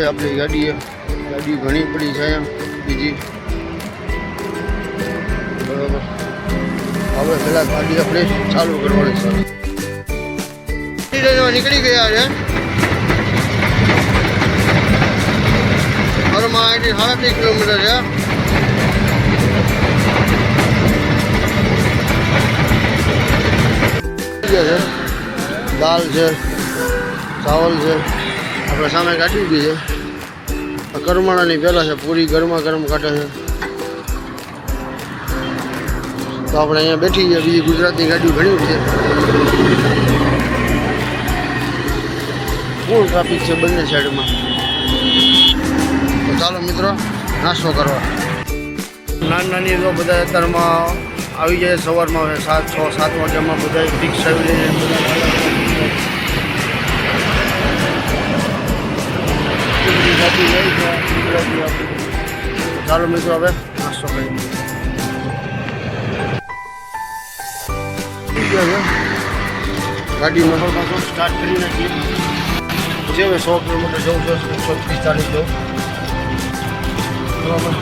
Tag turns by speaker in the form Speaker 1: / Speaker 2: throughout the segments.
Speaker 1: આપણી ગાડી ઘણી પડી છે બીજી બરાબર. હવે પહેલાં ગાડી આપણે ચાલુ કરવાની છે. નીકળી ગયા છે ઘરમાં અહીંથી 3.5 કિલોમીટર છે. દાલ છે, ચાવલ છે, આપણે સામે ગાડી ઊભી છે. કરમાણાની પહેલાં છે પૂરી ગરમા ગરમ કાઢે છે. તો આપણે અહીંયા બેઠી છે. બીજી ગુજરાતની ગાડીઓ ઘણી ઊભી છે. ફૂલ ટ્રાફિક છે બંને સાઈડમાં. તો ચાલો મિત્રો નાસ્તો કરવા. નાની તો બધા અત્યારમાં આવી જાય. સવારમાં 6-7 વાગ્યામાં બધા ફિક્સ આવી જાય. ચાલો મિત્રો હવે નાસ્તો કરીએ. ગાડીમાં પાછો સ્ટાર્ટ કરી નાખીએ. જે હવે 100 કિલોમીટર જવું છે, 145 જવું બરાબર.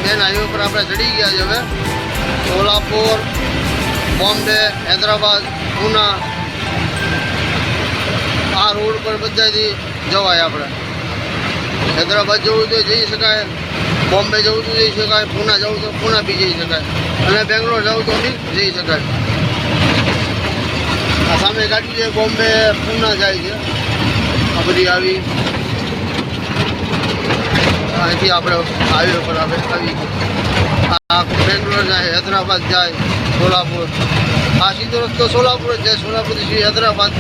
Speaker 1: મેન હાઈવે પર આપણે ચડી ગયા છે હવે. સોલાપુર, બોમ્બે, હૈદરાબાદ, પૂના આ રોડ પર બધાથી જવાય. આપણે હૈદરાબાદ જવું તો જઈ શકાય, બોમ્બે જવું તો જઈ શકાય, પૂના જવું તો પૂના બી જઈ શકાય, અને બેંગ્લોર જવું તો બી જઈ શકાય. આ સામે ગાડી છે બોમ્બે પૂના જાય છે. આ બધી આવી અહીંથી આપણે હાઈવે પર આપણે આવી ગયું. આ બેંગ્લોર જાય, હૈદરાબાદ જાય, સોલાપુર. આ સીધો રસ્તો સોલાપુર જ જાય. સોલાપુરથી સીધી હૈદરાબાદ.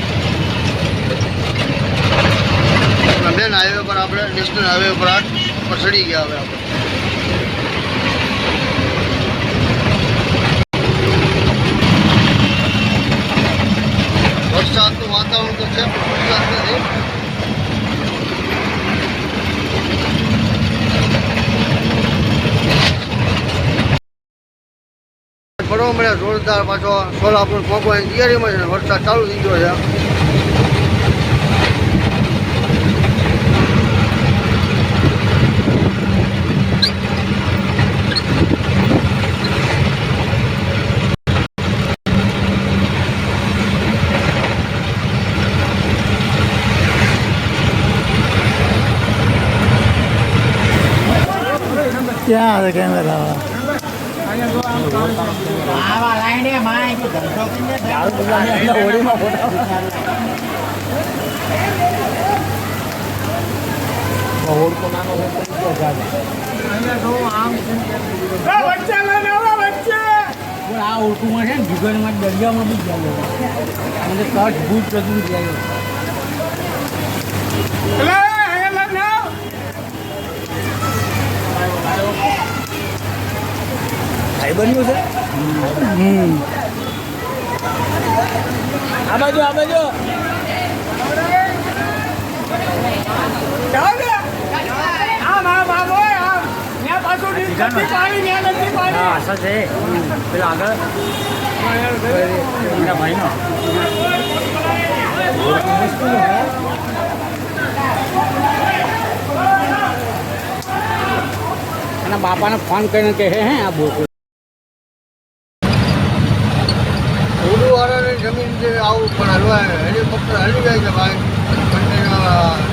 Speaker 1: મેન હાઈવે પર આપણે નેશનલ હાઈવે પર ચડી ગયા. હવે આપણે વરસાદનું વાતાવરણ તો છે પણ વરસાદ નથી. પડવા મળ્યા જોરદાર. પાછો સોલાપુર પહોંચવાની તૈયારીમાં છે ને વરસાદ ચાલુ થઈ ગયો છે.
Speaker 2: क्या कैमरा આ ઓળખુમાં છે ને જીગરમાં દરિયામાં બી જાય અને કચ્છ ભૂજ બધું જાય. ભાઈ બન્યું છે. આ બાજુ આમ આશા છે પેલા આગળ ભાઈનો એના બાપાને ફોન કરીને કહે હે આ બોલ
Speaker 1: ઉડુવાળાની જમીન જે આવું પણ હલવાય. હેલિકોપ્ટર હલી જાય છે ભાઈ.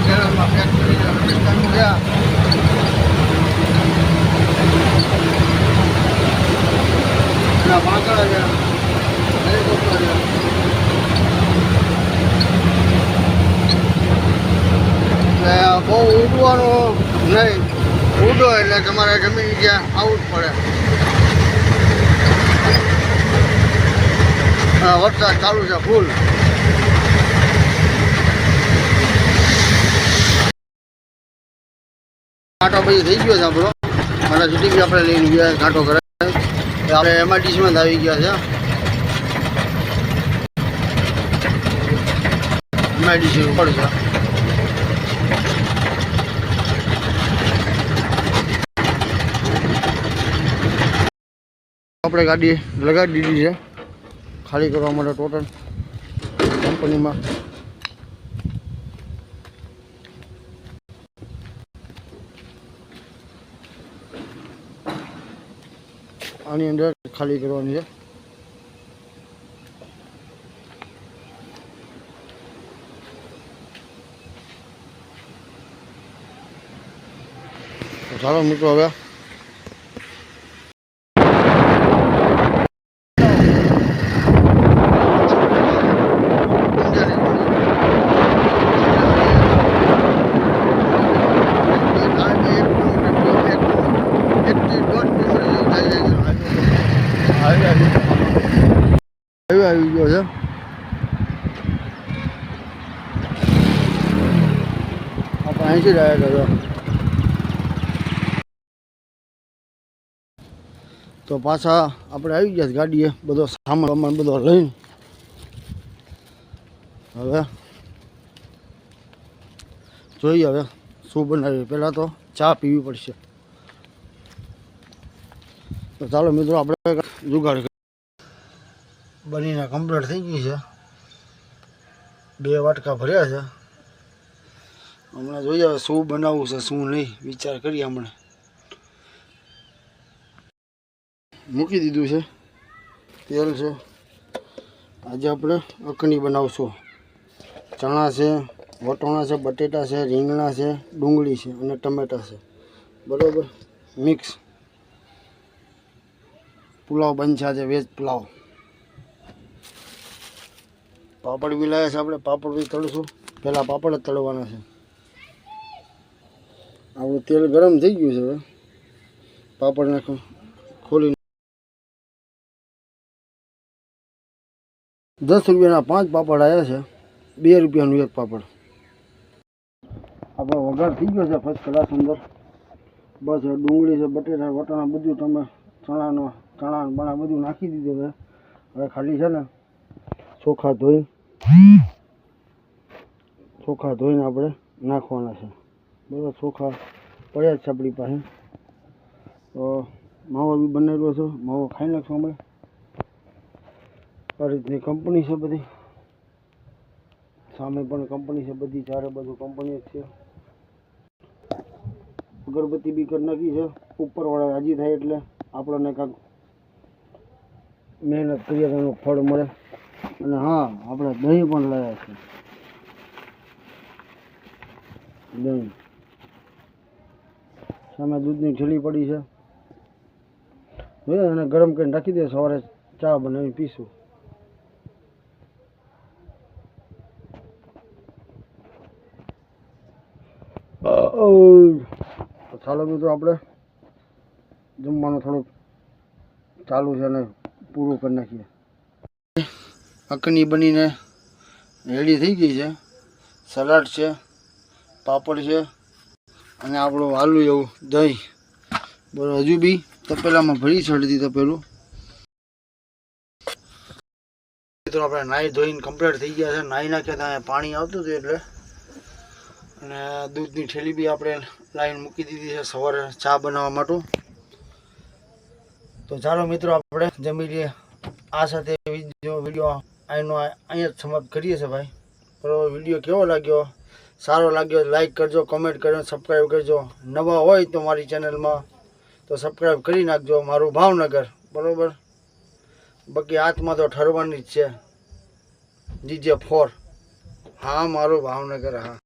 Speaker 1: કેરળમાં પેક કરીને રાજસ્થાનમાં ગયા. એના પાંકડા છે, હેલિકોપ્ટર છે. એટલે બહુ ઉડવાનું નહીં. ઉડો એટલે તમારે જમીન જ્યાં આવવું જ પડે. વરસાદ ચાલુ છે ફૂલ. કાંટો પછી થઈ ગયો છે આપણો. મારા સિટી બી આપણે લઈને ગયા કાંટો કરે. આપણે MIDCમાં આવી ગયા છે. MIDC ઉપર છે. આપણે ગાડી લગાડી દીધી છે ખાલી કરવા માટે ટોટલ કંપનીમાં. આની અંદર ખાલી કરવાની છે. તો ચાલો મિત્રો હવે આવી ગયો છે. આપણે અહીંથી ડાયરેક્ટ આવ્યો. તો પાછા આપણે આવી ગયા ગાડીએ બધો સામાન બધો લઈને. હવે જોઈએ હવે શું બનાવીએ. પહેલાં તો ચા પીવી પડશે. તો ચાલો મિત્રો આપણે જુગાડ બનીને કમ્પ્લીટ થઈ ગઈ છે. 2 વાટકા ભર્યા છે. હમણાં જોઈએ હવે શું બનાવવું છે શું નહીં વિચાર કરીએ. હમણાં મૂકી દીધું છે તેલ છે. આજે આપણે અખની બનાવશું. ચણા છે, વટોણા છે, બટેટા છે, રીંગણા છે, ડુંગળી છે અને ટમેટા છે. બરાબર મિક્સ પુલાવ બનશે છે. વેજ પુલાવ. પાપડ બી લાવ્યા છે આપણે. પાપડ બી તળશું. પહેલાં પાપડ જ તળવાના છે. આપણું તેલ ગરમ થઈ ગયું છે. હવે પાપડને ખોલી 10 રૂપિયાના 5 પાપડ આવ્યા છે. 2 રૂપિયાનું એક પાપડ. આપણો વઘાર થઈ ગયો છે ફર્સ્ટ ક્લાસ અંદર. બસ ડુંગળી છે, બટેટા, વટાણા બધું તમે ચણા બણા બધું નાખી દીધું છે. હવે ખાલી છે ને ચોખા ધોઈને આપણે નાખવાના છે. બરાબર ચોખા પડ્યા જ છે આપણી પાસે. તો માવો બી બનાવેલો છે. માવો ખાઈ નાખશું આપણે. આ રીતની કંપની છે બધી. સામે પણ કંપની છે બધી. ચારે બાજુ કંપની જ છે. અગરબત્તી બી કરી નાખી છે. ઉપરવાળા રાજી થાય એટલે આપણને કાંઈક મહેનત કરીએ તો એનું ફળ મળે. અને હા આપણે દહીં પણ લાવ્યા છે. દહીં સામે દૂધની થેલી પડી છે. એને ગરમ કરીને રાખી દે. સવારે ચા બનાવી પીશું. ચાલો મિત્રો આપણે જમવાનું થોડુંક ચાલુ છે ને પૂરું કરી નાખીએ. અખની બનીને રેડી થઈ ગઈ છે. સલાડ છે, પાપડ છે અને આપણું આલુ એવું દહીં. બરાબર હજુ બી તપેલામાં ભરી ચડી તપેલું. મિત્રો આપણે નાહી ધોઈને કમ્પ્લીટ થઈ ગયા છે. નાહી નાખ્યા ત્યાં પાણી આવતું હતું એટલે. અને દૂધની થેલી બી આપણે લાઈન મૂકી દીધી છે સવારે ચા બનાવવા માટે. તો ચાલો મિત્રો આપણે જમી લઈએ. આ સાથે વિડીયો અહીંયા જ સમાપ્ત કરીએ છીએ ભાઈ. બરાબર વિડીયો કેવો લાગ્યો? સારો લાગ્યો લાઈક કરજો, કમેન્ટ કરજો, સબસ્ક્રાઈબ કરજો. નવા હોય તો મારી ચેનલમાં તો સબસ્ક્રાઈબ કરી નાખજો. મારું ભાવનગર. બરાબર બાકી હાથમાં તો ઠરવાની જ છે. DJ4. હા મારું ભાવનગર. હા.